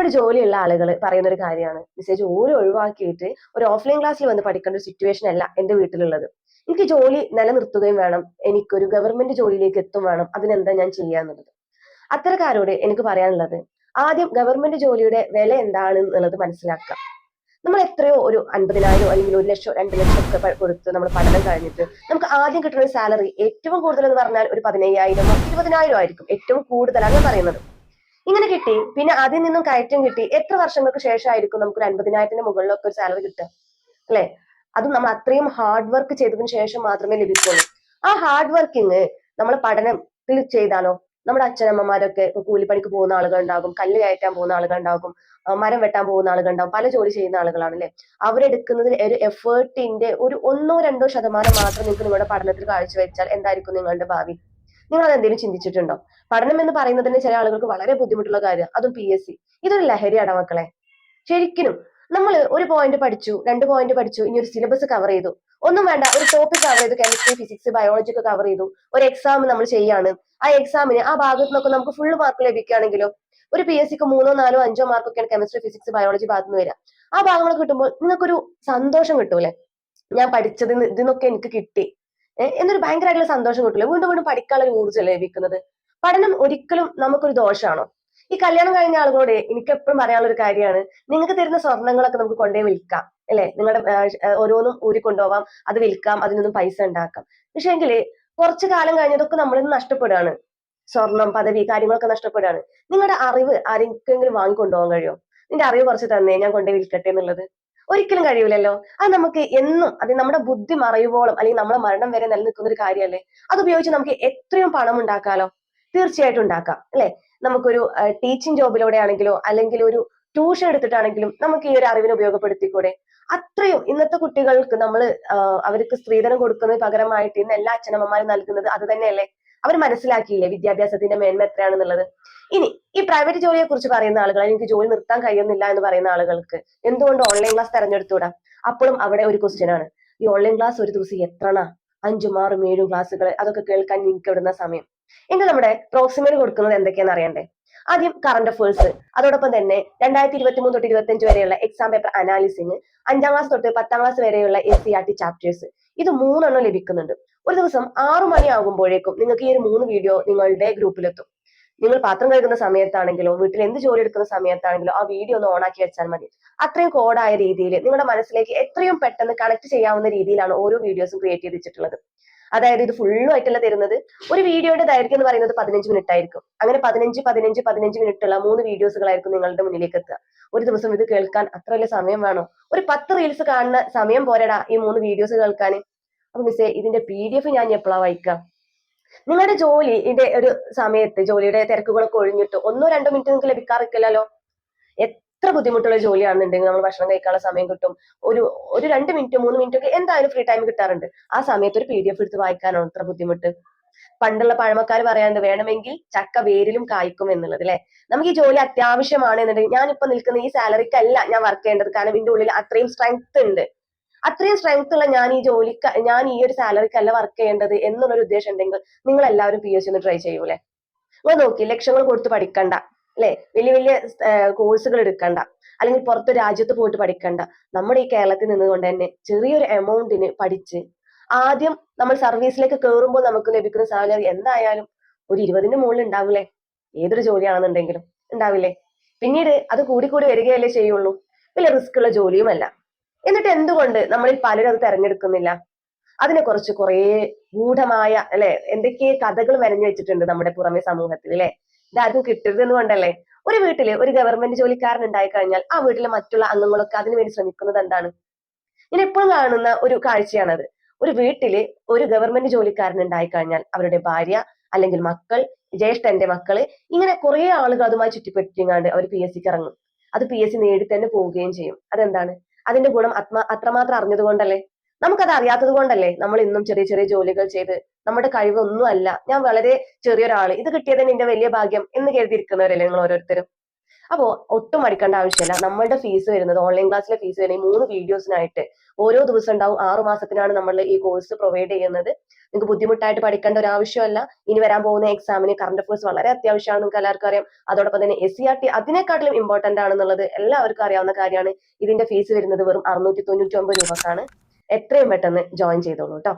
നല്ലൊരു ജോലിയുള്ള ആളുകൾ പറയുന്ന ഒരു കാര്യമാണ്, മിസ്സേ ജോലി ഒഴിവാക്കിയിട്ട് ഒരു ഓഫ്ലൈൻ ക്ലാസ്സിൽ വന്ന് പഠിക്കേണ്ട ഒരു സിറ്റുവേഷൻ അല്ല എന്റെ വീട്ടിലുള്ളത്. എനിക്ക് ജോലി നിലനിർത്തുകയും വേണം, എനിക്കൊരു ഗവൺമെന്റ് ജോലിയിലേക്ക് എത്തും വേണം, അതിനെന്താ ഞാൻ ചെയ്യാന്നുള്ളത്. അത്തരക്കാരോട് എനിക്ക് പറയാനുള്ളത്, ആദ്യം ഗവൺമെന്റ് ജോലിയുടെ വില എന്താണ് എന്നുള്ളത് മനസ്സിലാക്കുക. നമ്മൾ എത്രയോ ഒരു 50,000 അല്ലെങ്കിൽ 1 ലക്ഷം 2 ലക്ഷം ഒക്കെ കൊടുത്ത് നമ്മൾ പഠനം കഴിഞ്ഞിട്ട് നമുക്ക് ആദ്യം കിട്ടുന്ന ഒരു സാലറി ഏറ്റവും കൂടുതൽ എന്ന് പറഞ്ഞാൽ ഒരു 15,000 20,000 ആയിരിക്കും, ഏറ്റവും കൂടുതലാണ് ഞാൻ പറയുന്നത്. ഇങ്ങനെ കിട്ടി പിന്നെ അതിൽ നിന്നും കയറ്റം കിട്ടി എത്ര വർഷങ്ങൾക്ക് ശേഷമായിരിക്കും നമുക്ക് ഒരു 50,000 മുകളിലൊക്കെ ഒരു സാലറി കിട്ടുക, അല്ലെ? അതും നമ്മൾ അത്രയും ഹാർഡ് വർക്ക് ചെയ്തതിനു ശേഷം മാത്രമേ ലഭിക്കുള്ളൂ. ആ ഹാർഡ് വർക്കിങ് നമ്മൾ പഠനത്തിൽ ചെയ്താലോ? നമ്മുടെ അച്ഛനമ്മമാരൊക്കെ ഇപ്പൊ കൂലിപ്പണിക്ക് പോകുന്ന ആളുകൾ ഉണ്ടാകും, കല്ല് കയറ്റാൻ പോകുന്ന ആളുകൾ ഉണ്ടാകും, മരം വെട്ടാൻ പോകുന്ന ആളുകൾ ഉണ്ടാകും, പല ജോലി ചെയ്യുന്ന ആളുകളാണ് അല്ലെ. അവരെടുക്കുന്നതിൽ ഒരു എഫേർട്ടിന്റെ ഒരു 1-2% മാത്രം നിങ്ങൾക്ക് നിങ്ങളുടെ പഠനത്തിൽ കാഴ്ചവെച്ചാൽ എന്തായിരിക്കും നിങ്ങളുടെ ഭാവി? നിങ്ങൾ അത് എന്തെങ്കിലും ചിന്തിച്ചിട്ടുണ്ടോ? പഠനം എന്ന് പറയുന്നത് തന്നെ ചില ആളുകൾക്ക് വളരെ ബുദ്ധിമുട്ടുള്ള കാര്യം, അതും PSC. ഇതൊരു ലഹരിയാണ് മക്കളെ. ശരിക്കും നമ്മൾ ഒരു പോയിന്റ് പഠിച്ചു, 2 പോയിന്റ് പഠിച്ചു, ഇനി ഒരു സിലബസ് കവർ ചെയ്തു, ഒന്നും വേണ്ട, ഒരു ടോപ്പിക് കവർ ചെയ്തു, കെമിസ്ട്രി ഫിസിക്സ് ബയോളജി ഒക്കെ കവർ ചെയ്തു, ഒരു എക്സാം നമ്മൾ ചെയ്യാണ്. ആ എക്സാമിന് ആ ഭാഗത്ത് നിന്നൊക്കെ നമുക്ക് ഫുൾ മാർക്ക് ലഭിക്കുകയാണെങ്കിലോ, ഒരു PSCക്ക് 3-4-5 മാർക്കൊക്കെയാണ് കെമിസ്ട്രി ഫിസിക്സ് ബയോളജി ഭാഗത്ത് നിന്ന് വരിക. ആ ഭാഗങ്ങളൊക്കെ കിട്ടുമ്പോൾ നിങ്ങൾക്കൊരു സന്തോഷം കിട്ടൂലെ? ഞാൻ പഠിച്ചത് ഇതിന്നൊക്കെ എനിക്ക് കിട്ടി എന്നൊരു ഭയങ്കരമായിട്ടുള്ള സന്തോഷം കിട്ടില്ല? വീണ്ടും വീണ്ടും പഠിക്കാനുള്ള ഒരു ഊർജ്ജം ലഭിക്കുന്നത്. പഠനം ഒരിക്കലും നമുക്കൊരു ദോഷമാണോ? ഈ കല്യാണം കഴിഞ്ഞ ആളുകളോട് എനിക്ക് എപ്പോഴും പറയാനുള്ള ഒരു കാര്യമാണ്, നിങ്ങൾക്ക് തരുന്ന സ്വർണ്ണങ്ങളൊക്കെ നമുക്ക് കൊണ്ടുപോയി വിൽക്കാം, അല്ലെ? നിങ്ങളുടെ ഓരോന്നും ഊരി കൊണ്ടുപോവാം, അത് വിൽക്കാം, അതിൽ നിന്നും പൈസ ഉണ്ടാക്കാം. പക്ഷെ എങ്കിൽ കുറച്ചു കാലം കഴിഞ്ഞതൊക്കെ നമ്മളിൽ നിന്ന് നഷ്ടപ്പെടുകയാണ്. സ്വർണം, പദവി, കാര്യങ്ങളൊക്കെ നഷ്ടപ്പെടുകയാണ്. നിങ്ങളുടെ അറിവ് ആരെങ്കിലും വാങ്ങിക്കൊണ്ടുപോകാൻ കഴിയോ? നിന്റെ അറിവ് കുറച്ച് തന്നേ, ഞാൻ കൊണ്ടുപോയി വിൽക്കട്ടെ എന്നുള്ളത് ഒരിക്കലും കഴിയൂലല്ലോ. അത് നമുക്ക് എന്നും അത് നമ്മുടെ ബുദ്ധി മറയുവോളം അല്ലെങ്കിൽ നമ്മളെ മരണം വരെ നിലനിൽക്കുന്ന ഒരു കാര്യമല്ലേ. അത് ഉപയോഗിച്ച് നമുക്ക് എത്രയും പണം ഉണ്ടാക്കാലോ? തീർച്ചയായിട്ടും ഉണ്ടാക്കാം, അല്ലെ? നമുക്കൊരു ടീച്ചിങ് ജോബിലൂടെ ആണെങ്കിലോ അല്ലെങ്കിൽ ഒരു ട്യൂഷൻ എടുത്തിട്ടാണെങ്കിലും നമുക്ക് ഈ ഒരു അറിവിനെ ഉപയോഗപ്പെടുത്തിക്കൂടെ? അത്രയും ഇന്നത്തെ കുട്ടികൾക്ക് നമ്മൾ അവർക്ക് സ്ത്രീധനം കൊടുക്കുന്നതിന് പകരമായിട്ട് ഇന്ന് എല്ലാ അച്ഛനമ്മമാരും നൽകുന്നത് അത് തന്നെയല്ലേ? അവർ മനസ്സിലാക്കിയില്ലേ വിദ്യാഭ്യാസത്തിന്റെ മേന്മ എത്രയാണെന്നുള്ളത്? ഇനി ഈ പ്രൈവറ്റ് ജോലിയെ കുറിച്ച് പറയുന്ന ആളുകൾ, എനിക്ക് ജോലി നിർത്താൻ കഴിയുന്നില്ല എന്ന് പറയുന്ന ആളുകൾക്ക് എന്തുകൊണ്ട് ഓൺലൈൻ ക്ലാസ് തെരഞ്ഞെടുത്തുകൂടാ? അപ്പോഴും അവിടെ ഒരു ക്വസ്റ്റ്യൻ ആണ്, ഈ ഓൺലൈൻ ക്ലാസ് ഒരു ദിവസം എത്രണ്ണ? 5-6-7 ക്ലാസ്സുകൾ, അതൊക്കെ കേൾക്കാൻ നിങ്ങൾക്ക് എവിടുന്ന സമയം? എങ്കിൽ നമ്മുടെ പ്രോക്സിമയിൽ കൊടുക്കുന്നത് എന്തൊക്കെയാണെന്ന് അറിയണ്ടേ? ആദ്യം കറന്റ് അഫേഴ്സ്, അതോടൊപ്പം തന്നെ 2023 തൊട്ട് 25 വരെയുള്ള എക്സാം പേപ്പർ അനാലിസിങ്, 5ാം ക്ലാസ് തൊട്ട് 10ാം ക്ലാസ് വരെയുള്ള SCERT ചാപ്റ്റേഴ്സ്, ഇത് 3 ലഭിക്കുന്നുണ്ട്. ഒരു ദിവസം 6 മണിയാകുമ്പോഴേക്കും നിങ്ങൾക്ക് ഈ ഒരു 3 വീഡിയോ നിങ്ങളുടെ ഗ്രൂപ്പിലെത്തും. നിങ്ങൾ പാത്രം കഴുകുന്ന സമയത്താണെങ്കിലോ വീട്ടിൽ എന്ത് ജോലി എടുക്കുന്ന സമയത്താണെങ്കിലോ ആ വീഡിയോ ഒന്ന് ഓണാക്കി വെച്ചാൽ മതി. അത്രയും കോഡായ രീതിയിൽ നിങ്ങളുടെ മനസ്സിലേക്ക് എത്രയും പെട്ടെന്ന് കണക്ട് ചെയ്യാവുന്ന രീതിയിലാണ് ഓരോ വീഡിയോസും ക്രിയേറ്റ് ചെയ്തിട്ടുള്ളത്. അതായത് ഇത് ഫുള്ളും ആയിട്ടല്ല തരുന്നത്. ഒരു വീഡിയോയുടെ ദൈർഘ്യം എന്ന് പറയുന്നത് 15 മിനിറ്റ് ആയിരിക്കും. അങ്ങനെ 15 മിനിറ്റുള്ള 3 വീഡിയോസുകളായിരിക്കും നിങ്ങളുടെ മുന്നിലേക്ക് എത്തുക. ഒരു ദിവസം ഇത് കേൾക്കാൻ അത്ര വലിയ സമയം വേണോ? ഒരു 10 റീൽസ് കാണുന്ന സമയം പോരടാ ഈ 3 വീഡിയോസ് കേൾക്കാൻ. അപ്പൊ മിസ്സേ, ഇതിന്റെ PDF ഞാൻ എപ്പോഴാ വായിക്കാം? നിങ്ങളുടെ ജോലിയുടെ ഒരു സമയത്ത് ജോലിയുടെ തിരക്കുകളൊക്കെ ഒഴിഞ്ഞിട്ട് 1-2 മിനിറ്റ് നിങ്ങൾക്ക് ലഭിക്കാറില്ലല്ലോ. എത്ര ബുദ്ധിമുട്ടുള്ള ജോലിയാണെന്നുണ്ടെങ്കിൽ നമ്മൾ ഭക്ഷണം കഴിക്കാനുള്ള സമയം കിട്ടും, ഒരു ഒരു 2 മിനിറ്റ് 3 മിനിറ്റ് ഒക്കെ എന്തായാലും ഫ്രീ ടൈം കിട്ടാറുണ്ട്. ആ സമയത്ത് ഒരു PDF എടുത്ത് വായിക്കാനാണ് ഇത്ര ബുദ്ധിമുട്ട്? പണ്ടുള്ള പഴമക്കാർ പറയാണ്ട്, വേണമെങ്കിൽ ചക്ക വേരിലും കായ്ക്കും എന്നുള്ളത്, അല്ലെ? നമുക്ക് ഈ ജോലി അത്യാവശ്യമാണ് എന്നുണ്ടെങ്കിൽ, ഞാനിപ്പോ നിൽക്കുന്ന ഈ സാലറിക്കല്ല ഞാൻ വർക്ക് ചെയ്യേണ്ടത്, കാരണം ഇതിന്റെ ഉള്ളിൽ അത്രയും സ്ട്രെങ്ത് ഉണ്ട്, അത്രയും സ്ട്രെങ്ത് ഉള്ള ഞാൻ ഈ ഒരു സാലറിക്കല്ല വർക്ക് ചെയ്യേണ്ടത് എന്നുള്ളൊരു ഉദ്ദേശം ഉണ്ടെങ്കിൽ നിങ്ങൾ എല്ലാവരും PSC ഒന്ന് ട്രൈ ചെയ്യൂലേ? നിങ്ങൾ നോക്കി, ലക്ഷങ്ങൾ കൊടുത്ത് പഠിക്കണ്ട, അല്ലെ? വലിയ വലിയ കോഴ്സുകൾ എടുക്കണ്ട, അല്ലെങ്കിൽ പുറത്തു രാജ്യത്ത് പോയിട്ട് പഠിക്കണ്ട. നമ്മുടെ ഈ കേരളത്തിൽ നിന്നുകൊണ്ട് തന്നെ ചെറിയൊരു എമൗണ്ടിന് പഠിച്ച് ആദ്യം നമ്മൾ സർവീസിലേക്ക് കയറുമ്പോൾ നമുക്ക് ലഭിക്കുന്ന സാലറി എന്തായാലും ഒരു 20ന് മുകളിൽ ഉണ്ടാവില്ലേ? ഏതൊരു ജോലിയാണെന്നുണ്ടെങ്കിലും ഉണ്ടാവില്ലേ? പിന്നീട് അത് കൂടി വരികയല്ലേ ചെയ്യുള്ളൂ. വലിയ റിസ്ക് ഉള്ള ജോലിയുമല്ല. എന്നിട്ട് എന്തുകൊണ്ട് നമ്മളിൽ പലരും അത് തെരഞ്ഞെടുക്കുന്നില്ല? അതിനെ കുറിച്ച് കുറെ ഗൂഢമായ, അല്ലെ, എന്തൊക്കെ കഥകൾ മെനഞ്ഞു വെച്ചിട്ടുണ്ട് നമ്മുടെ പുറമെ സമൂഹത്തിൽ, അല്ലെ? ഇതാർക്കും കിട്ടരുത് എന്നുകൊണ്ടല്ലേ? ഒരു വീട്ടില് ഒരു ഗവൺമെന്റ് ജോലിക്കാരൻ ഉണ്ടായി കഴിഞ്ഞാൽ ആ വീട്ടിലെ മറ്റുള്ള അംഗങ്ങളൊക്കെ അതിനുവേണ്ടി ശ്രമിക്കുന്നത് എന്താണ്? ഞാൻ എപ്പോഴും കാണുന്ന ഒരു കാഴ്ചയാണത്. ഒരു വീട്ടില് ഒരു ഗവൺമെന്റ് ജോലിക്കാരൻ ഉണ്ടായി കഴിഞ്ഞാൽ അവരുടെ ഭാര്യ അല്ലെങ്കിൽ മക്കൾ, ജ്യേഷ്ഠന്റെ മക്കള്, ഇങ്ങനെ കുറെ ആളുകൾ അതുമായി ചുറ്റിപ്പറ്റിങ്ങാണ്ട് അവർ PSCക്ക് ഇറങ്ങും. അത് PSC നേടി തന്നെ പോവുകയും ചെയ്യും. അതെന്താണ്? അതിന്റെ ഗുണം അത്രമാത്രം അറിഞ്ഞത് കൊണ്ടല്ലേ? നമുക്കത് അറിയാത്തത് കൊണ്ടല്ലേ നമ്മൾ ഇന്നും ചെറിയ ചെറിയ ജോലികൾ ചെയ്ത് നമ്മുടെ കഴിവൊന്നും അല്ല, ഞാൻ വളരെ ചെറിയൊരാള്, ഇത് കിട്ടിയത് എന്റെ വലിയ ഭാഗ്യം എന്ന് കരുതിയിരിക്കുന്നവരല്ലേ നിങ്ങൾ ഓരോരുത്തരും? അപ്പോ ഒട്ടും മടിക്കേണ്ട ആവശ്യമില്ല. നമ്മളുടെ ഫീസ് വരുന്നത് ഓൺലൈൻ ക്ലാസ്സിലെ ഫീസ് വരുന്നത് 3 വീഡിയോസിനായിട്ട് ഓരോ ദിവസം ഉണ്ടാവും. 6 മാസത്തിനാണ് നമ്മൾ ഈ കോഴ്സ് പ്രൊവൈഡ് ചെയ്യുന്നത്. നിങ്ങൾക്ക് ബുദ്ധിമുട്ടായിട്ട് പഠിക്കേണ്ട ഒരു ആവശ്യമല്ല. ഇനി വരാൻ പോകുന്ന എക്സാമിന് കറണ്ട് അഫയേഴ്സ് വളരെ അത്യാവശ്യമാണ്, നിങ്ങൾക്ക് എല്ലാവർക്കും അറിയാം. അതോടൊപ്പം തന്നെ SCRT അതിനെക്കാട്ടിലും ഇമ്പോർട്ടന്റ് ആണെന്നുള്ളത് എല്ലാവർക്കും അറിയാവുന്ന കാര്യമാണ്. ഇതിന്റെ ഫീസ് വരുന്നത് വെറും 699 രൂപക്കാണ്. എത്രയും പെട്ടെന്ന് ജോയിൻ ചെയ്തോളൂ കേട്ടോ.